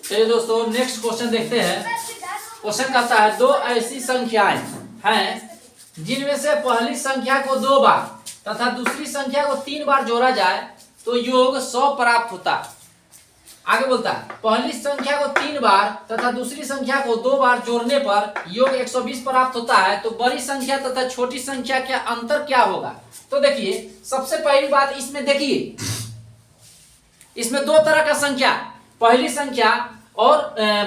चलिए दोस्तों next question देखते हैं। क्वेश्चन कहता है दो ऐसी संख्याएं हैं जिनमें से पहली संख्या को 2 बार तथा दूसरी संख्या को 3 बार जोड़ा जाए तो योग 100 प्राप्त होता है। आगे बोलता है पहली संख्या को 3 बार तथा दूसरी संख्या को 2 बार जोड़ने पर योग 120 प्राप्त होता है, तो बड़ी संख्या तथा छोटी संख्या के अंतर क्या होगा। तो देखिए सबसे पहली बात इसमें देखिए, इसमें 2 तरह का संख्या, पहली संख्या और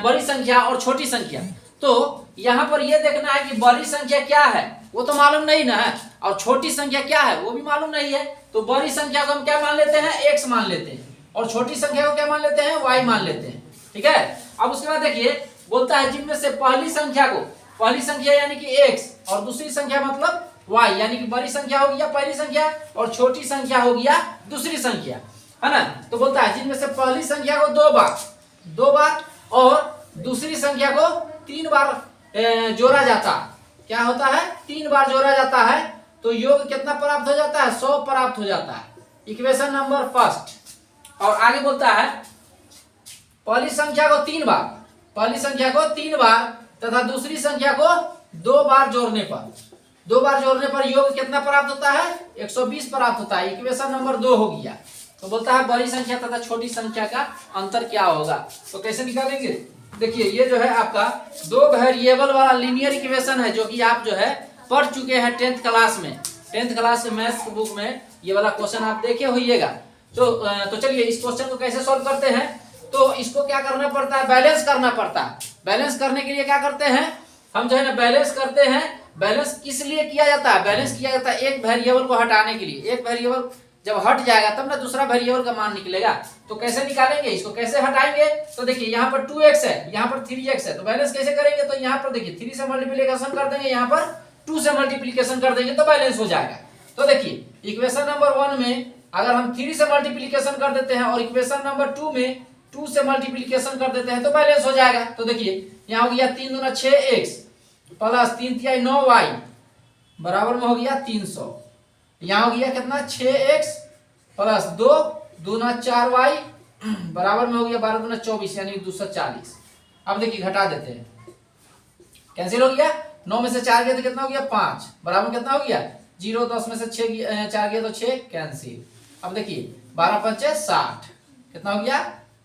बड़ी संख्या और छोटी संख्या। तो यहाँ पर यह देखना है कि बड़ी संख्या क्या है वो तो मालूम नहीं ना है, और छोटी संख्या क्या है वो भी मालूम नहीं है। तो बड़ी संख्या को हम क्या मान लेते हैं, x मान लेते हैं, और छोटी संख्या को क्या मान लेते हैं, y मान लेते हैं। ठीक है, अब उसके बाद देखिए बोलता है जिनमें से पहली संख्या को, पहली संख्या यानी कि x और दूसरी संख्या मतलब y, यानी कि बड़ी संख्या हो गया पहली संख्या और छोटी संख्या हो गया दूसरी संख्या, है ना। तो बोलता है जिनमें से पहली संख्या को 2 बार और दूसरी संख्या को 3 बार जोड़ा जाता, क्या होता है 3 बार जोड़ा जाता है, तो योग कितना प्राप्त हो जाता है, 100 प्राप्त हो जाता है। Equation number first. और आगे बोलता है पहली संख्या को 3 बार, पहली संख्या को 3 बार तथा दूसरी संख्या को 2 बार जोड़ने पर, 2 बार जोड़ने पर योग कितना प्राप्त होता है, 120 प्राप्त होता है। इक्वेशन नंबर 2 हो गया। तो बोलता है बड़ी संख्या तथा छोटी संख्या का अंतर क्या होगा। तो कैसे निकालेंगे, देखिए ये जो है आपका 2 वेरिएबल वाला लीनियर इक्वेशन है, जो कि आप जो है पढ़ चुके हैं 10th क्लास में, 10th क्लास के मैथ्स बुक में ये वाला क्वेश्चन आप देखे होइएगा। तो चलिए इस क्वेश्चन को कैसे सॉल्व करते हैं। तो इसको क्या करना पड़ता है, बैलेंस करना पड़ता है। बैलेंस करने के लिए क्या करते हैं हम जो है ना, बैलेंस करते हैं। बैलेंस किस लिए किया जाता है, बैलेंस किया जाता है एक वेरिएबल को हटाने के लिए। एक वेरिएबल जब हट जाएगा तब ना दूसरा वेरिएबल का मान निकलेगा। तो कैसे निकालेंगे, इसको कैसे हटाएंगे। तो देखिए यहाँ पर 2x है, यहाँ पर 3x है, तो बैलेंस कैसे करेंगे। तो यहाँ पर देखिए 3 से मल्टीप्लीकेशन कर देंगे, यहाँ पर 2 से मल्टीप्लीकेशन कर देंगे तो बैलेंस हो जाएगा। तो देखिए इक्वेशन नंबर 1 में अगर हम 3 से मल्टीप्लीकेशन कर देते हैं और इक्वेशन नंबर 2 में 2 से मल्टीप्लीकेशन कर देते हैं तो बैलेंस हो जाएगा। तो देखिए यहाँ हो गया 3 दूना 6x प्लस 3 तिहाई 9y बराबर में हो गया 300। यहाँ हो गया कितना 6x प्लस 2 दूना 4y बराबर में हो गया 12 दूना 24 यानी 240। अब देखिए घटा देते हैं, कैंसिल हो गया, 9 में से 4 गया तो कितना हो गया 5 बराबर कितना हो गया 0, 10 में से 4 गया तो 6 कैंसिल। अब देखिए 12 पंचे 60 कितना हो गया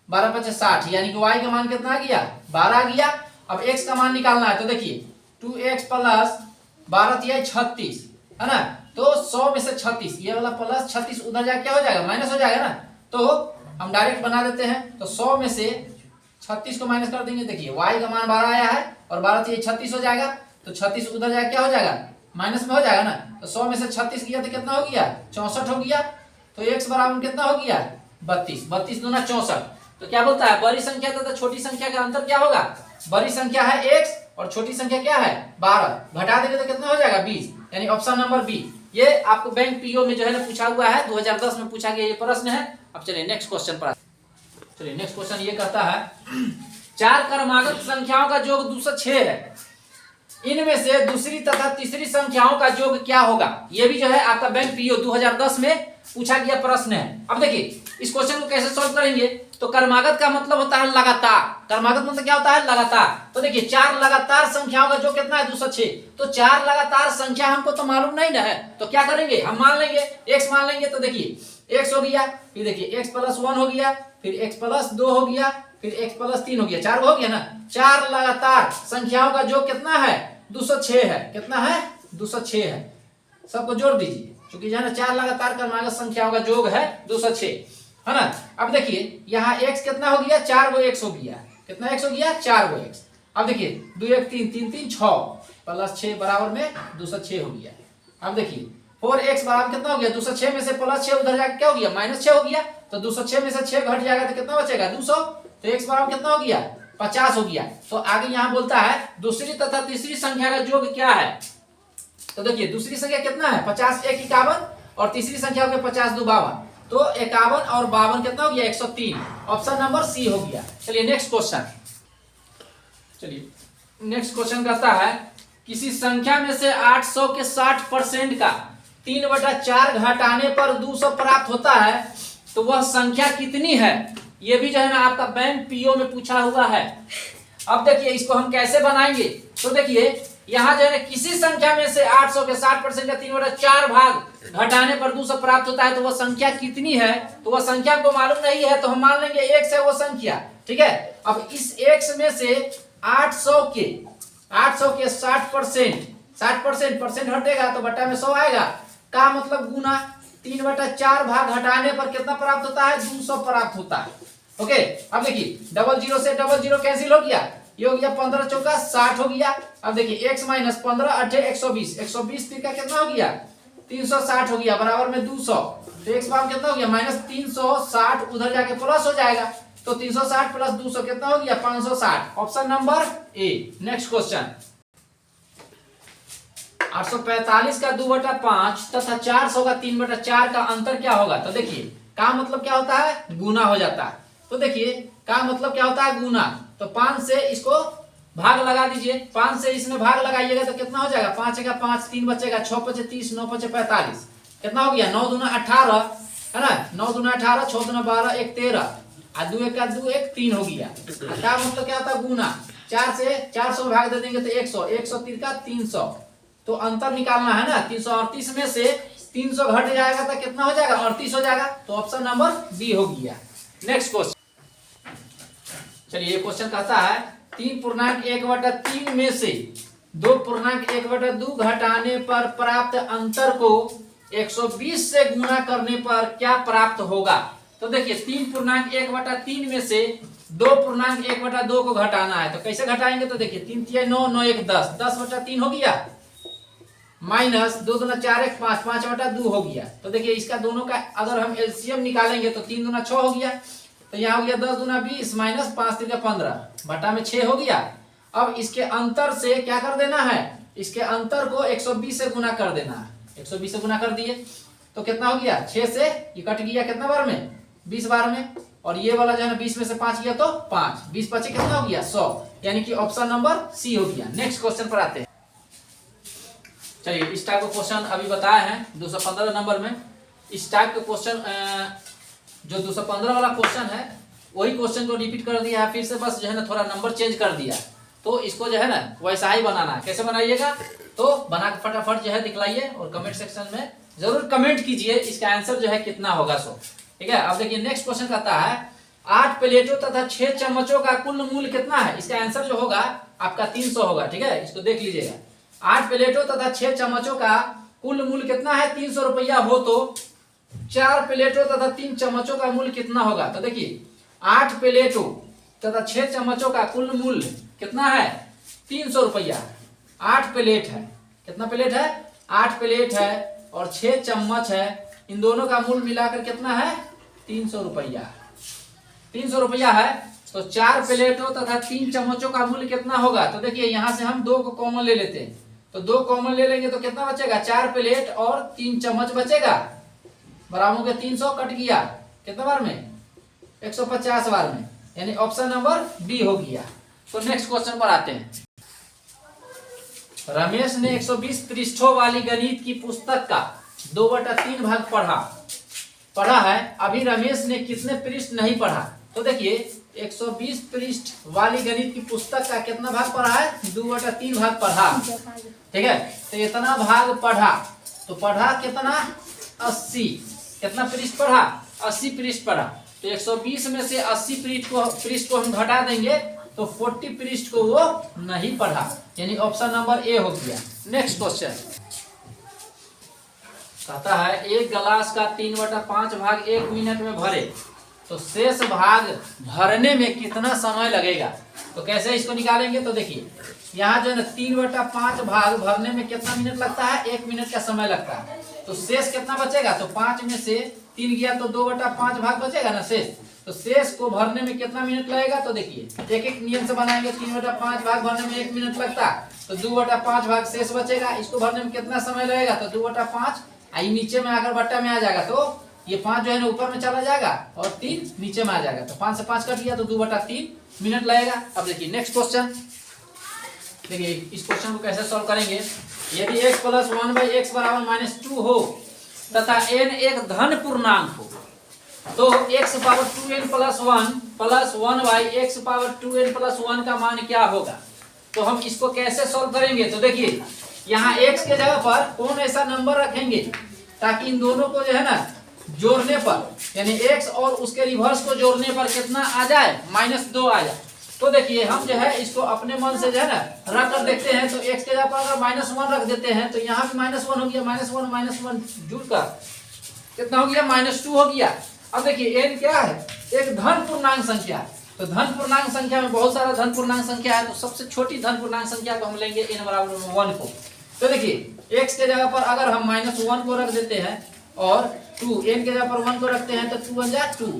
12 पंचे 60 यानी कि y का मान कितना आ गया 12 आ गया। अब x का मान निकालना है, तो देखिए 2x प्लस 12 तिहाई 36 है ना। तो 100 में से 36, ये वाला प्लस 36 उधर जाके क्या हो जाएगा, माइनस हो जाएगा ना। तो हम डायरेक्ट बना देते हैं, तो 100 में से 36 को माइनस कर देंगे। देखिए y का मान 12 आया है और 12 तिहाई 36 हो जाएगा, तो 36 उधर जाके क्या हो जाएगा, माइनस में हो जाएगा ना। तो 100 में से 36 किया तो कितना हो गया 64 हो गया। तो x बराबर कितना हो गया 32, 32 दूना 64। तो क्या बोलता है बड़ी संख्या तथा छोटी संख्या का अंतर क्या होगा, बड़ी संख्या है x और छोटी संख्या क्या है 12, घटा देंगे तो कितना हो जाएगा 20, यानी ऑप्शन नंबर बी। ये आपको बैंक पीओ में जो है ना पूछा हुआ है, 2010 में पूछा गया ये प्रश्न है। अब चलिए नेक्स्ट क्वेश्चन पर, चलिए नेक्स्ट क्वेश्चन ये कहता है 4 क्रमागत संख्याओं का योग 206 है, इनमें से दूसरी तथा तीसरी संख्याओं का योग क्या होगा। ये भी जो है आपका बैंक पीओ 2010 में पूछा गया प्रश्न है। अब देखिए इस क्वेश्चन को कैसे सॉल्व करेंगे। तो क्रमागत का मतलब होता है लगातार, क्रमागत मतलब क्या होता है लगातार। तो देखिए 4 लगातार संख्याओं का जो कितना है 206, तो 4 लगातार संख्या हमको तो मालूम नहीं ना है, तो क्या करेंगे हम मान लेंगे x मान लेंगे। तो देखिए x हो गया, फिर देखिए x प्लस 1 हो गया, फिर x प्लस 2 हो गया, फिर x प्लस 3 हो गया, 4 हो गया ना। 4 लगातार संख्याओं का जो कितना है 206 है, कितना है 206 है। सबको जोड़ दीजिए, क्योंकि जो है ना 4 लगातार क्रमागत संख्याओं का योग है 206, है ना। अब देखिए यहाँ x कितना हो गया 4 गो x हो गया, कितना x हो गया 4 गो x। अब देखिए 2 1 3 3 3 6 प्लस 6 बराबर में 206 हो गया। अब देखिए 4x बराबर कितना हो गया 206 में से प्लस 6 उधर जाकर क्या हो गया माइनस 6 हो गया, तो 206 में से 6 घट जाएगा तो कितना बचेगा 200, तो x बराबर कितना हो गया 50 हो गया। तो आगे यहाँ बोलता है दूसरी तथा तीसरी संख्या का योग क्या है। तो देखिए दूसरी संख्या कितना है 50 1 51 और तीसरी संख्या हो गया 50 2 52, तो 51 और 52 कितना हो गया 103, ऑप्शन नंबर सी हो गया। चलिए नेक्स्ट क्वेश्चन, चलिए नेक्स्ट क्वेश्चन कहता है किसी संख्या में से 800 के 60% का 3/4 घटाने पर 200 प्राप्त होता है, तो वह संख्या कितनी है। ये भी जो है ना आपका बैंक पीओ में पूछा हुआ है। अब देखिए इसको हम कैसे बनाएंगे, तो देखिए यहाँ जो है ना किसी संख्या में से 800 के 60% का 3/4 भाग घटाने पर 200 प्राप्त होता है, तो वह संख्या कितनी है, तो वह संख्या को मालूम नहीं है, तो हम मान लेंगे x है वो संख्या, ठीक है। अब इस x में से 800 के 60% परसेंट हटेगा तो बट्टा में 100 आएगा, का मतलब गुना 3/4 भाग घटाने पर कितना प्राप्त होता है, 200 प्राप्त होता है। ओके, अब देखिए 00 से 00 कैंसिल हो गया, ये हो गया 15 चौका 60 हो गया। अब देखिए x माइनस 15 8 120, 120 का कितना हो गया 360 हो गया, बराबर में 200, तो x मान कितना हो गया माइनस 360, उधर जाके प्लस हो जाएगा, तो 360 प्लस 200 कितना हो गया 560। Option number A. Next question 845 का 2/5 तथा 400 का 3/4 का अंतर क्या होगा, तो देखिए का मतलब क्या होता है, गुना हो जाता है। तो देखिए का मतलब क्या होता है, गुना, तो 5 से इसको भाग लगा दीजिए, 5 से इसमें भाग लगाइएगा तो कितना हो जाएगा, 5 का 5, 3 बचेगा, 6 5 30, 9 5 45, कितना हो गया 9 दूना 18 है ना, 9 दूना 18, 6 दूना 12, 1 13, 2 1 का 2 1 3 हो गया। का मतलब क्या होता है, गुना, 4 से 400 भाग दे देंगे तो 100, 103 का 300, तो अंतर निकालना है ना, 338 में से 300 घट जाएगा तो कितना हो जाएगा 38 हो जाएगा, तो ऑप्शन नंबर बी हो गया। नेक्स्ट क्वेश्चन, चलिए ये क्वेश्चन कहता है 3.1/3 में से 2.1/2 घटाने पर प्राप्त अंतर को 120 से गुना करने पर क्या प्राप्त होगा। तो देखिए 3.1/3 में से 2.1/2 को घटाना है, तो कैसे घटाएंगे, तो देखिए 3 3 9 9 1 10, 10/3 हो गया, माइनस 2 दूना 4 1 5, 5/2 हो गया। तो देखिए इसका दोनों का अगर हम एलसीएम निकालेंगे तो 3 दूना 6 हो गया, तो यहाँ हो गया 10 दूना 20 माइनस 5 3 15, बटा में 6 हो गया। अब इसके अंतर से क्या कर देना है, इसके अंतर को 120 से गुना कर देना है, 120 से गुना कर दिए तो कितना हो गया, 6 से ये कट गया कितना बार में, 20 बार में, और ये वाला जो है ना 20 में से 5 गया तो 5, 20 5 कितना हो गया 100, यानी कि ऑप्शन नंबर सी हो गया। नेक्स्ट क्वेश्चन पर आते हैं। चलिए इस टाइप का क्वेश्चन अभी बताए हैं 215 नंबर में। इस टाइप के क्वेश्चन जो 215 वाला क्वेश्चन है वही क्वेश्चन को रिपीट कर दिया है, फिर से बस जो है ना थोड़ा नंबर चेंज कर दिया, तो इसको जो है ना वैसा ही बनाना है। कैसे बनाइएगा, तो बना के फटाफट जो है दिखलाइए और कमेंट सेक्शन में जरूर कमेंट कीजिए इसका आंसर जो है कितना होगा सो, ठीक है। अब देखिए नेक्स्ट क्वेश्चन कहता है 8 प्लेटों तथा 6 चम्मचों का कुल मूल्य कितना है। इसका आंसर जो होगा आपका 300 होगा, ठीक है, इसको देख लीजिएगा। 8 प्लेटों तथा 6 चम्मचों का कुल मूल्य कितना है, 300 रुपया हो तो 4 प्लेटों तथा 3 चम्मचों का मूल्य कितना होगा। तो देखिए 8 प्लेटों तथा 6 चम्मचों का कुल मूल्य कितना है, 300 रुपया। 8 प्लेट है, कितना प्लेट है, 8 प्लेट है और 6 चम्मच है, इन दोनों का मूल्य मिलाकर कितना है 300 रुपया। 300 रुपया है तो 4 प्लेटों तथा 3 चम्मचों का मूल्य कितना होगा। तो देखिए यहां से हम 2 को कॉमन ले लेते हैं, तो 2 कॉमन ले लेंगे तो कितना बचेगा, 4 प्लेट और 3 चम्मच बचेगा, बराबर में 300 कट गया कितना बार में, 150 बार में, यानी ऑप्शन नंबर बी हो गया। तो नेक्स्ट क्वेश्चन पर आते हैं। रमेश ने 120 पृष्ठों वाली गणित की पुस्तक का 2/3 भाग पढ़ा है, अभी रमेश ने कितने पृष्ठ नहीं पढ़ा। तो देखिए 120 पृष्ठ वाली गणित की पुस्तक का कितना भाग पढ़ा है, 2/3 भाग पढ़ा, ठीक है। तो इतना भाग पढ़ा, तो पढ़ा कितना 80, कितना पृष्ठ पढ़ा 80 पृष्ठ पढ़ा, तो 120 में से 80 पृष्ठ को हम घटा देंगे तो 40 पृष्ठ को वो नहीं पढ़ा, यानी ऑप्शन नंबर ए हो गया। नेक्स्ट क्वेश्चन कहता है 1 गिलास का 3/5 भाग 1 मिनट में भरे तो शेष भाग भरने में कितना समय लगेगा। तो कैसे इसको निकालेंगे, तो देखिए यहाँ जो है ना 3/5 भाग भरने में कितना मिनट लगता है, 1 मिनट का समय लगता है, तो शेष कितना बचेगा, तो 5 में से 3 गया तो 2/5 भाग बचेगा ना शेष, तो शेष को भरने में कितना मिनट लगेगा। तो देखिए एक एक नियम से बनाएंगे, 3/5 भाग भरने में 1 मिनट लगता, तो 2/5 भाग शेष बचेगा, इसको भरने में कितना समय लगेगा, तो 2/5, आई नीचे में आकर बट्टा में आ जाएगा, तो ये 5 जो है ना ऊपर में चला जाएगा और 3 नीचे में आ जाएगा, तो 5 से 5 कट गया तो 2/3 मिनट लगेगा। अब देखिए नेक्स्ट क्वेश्चन, देखिए इस क्वेश्चन को कैसे सॉल्व करेंगे। यदि x + 1/x = -2 हो तथा n एक धन पूर्णांक हो, तो x power 2n plus 1 plus 1 by x power 2n plus 1 का मान क्या होगा। तो हम इसको कैसे सॉल्व करेंगे, तो देखिए यहाँ x के जगह पर कौन ऐसा नंबर रखेंगे ताकि इन दोनों को जो है ना जोड़ने पर, यानी x और उसके रिवर्स को जोड़ने पर कितना आ जाए, -2 आ जाए। तो देखिए हम जो है इसको अपने मन से जो है ना रख कर देखते हैं। तो x के जगह पर अगर -1 रख देते हैं तो यहाँ भी -1 हो गया, -1 जुड़कर कितना हो गया, -2 हो गया। अब देखिए n क्या है, एक धन पूर्णांक संख्या है। तो धन पूर्णांक संख्या में बहुत सारा धन पूर्णांक संख्या है, तो सबसे छोटी धन पूर्णांक संख्या को हम लेंगे n बराबर 1 को। तो देखिए x के जगह पर अगर हम -1 को रख देते हैं और 2 n के जगह पर 1 को रखते हैं तो 2 1 जा 2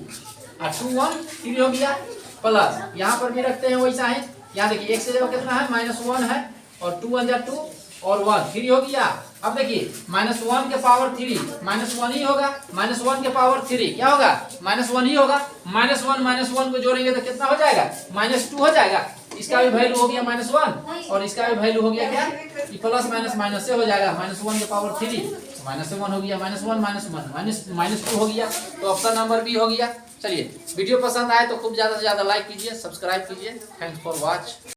और 2 1 3 हो गया, प्लस यहाँ पर भी रखते हैं वैसा है। यहाँ देखिए x की जगह कितना है, -1 है और 2 1 जा 2 और 1 3 हो गया। अब देखिए -1 के पावर 3 -1 ही होगा, -1 के पावर 3 क्या होगा, -1 ही होगा। -1 को जोड़ेंगे तो कितना हो जाएगा, -2 हो जाएगा। इसका भी वैल्यू हो गया -1 और इसका भी वैल्यू हो गया क्या, प्लस माइनस से हो जाएगा। -1 के पावर 3 -1 हो गया, -1 -2 हो गया। तो ऑप्शन नंबर बी हो गया। चलिए वीडियो पसंद आए तो खूब ज्यादा से ज्यादा लाइक कीजिए, सब्सक्राइब कीजिए। Thanks for watch.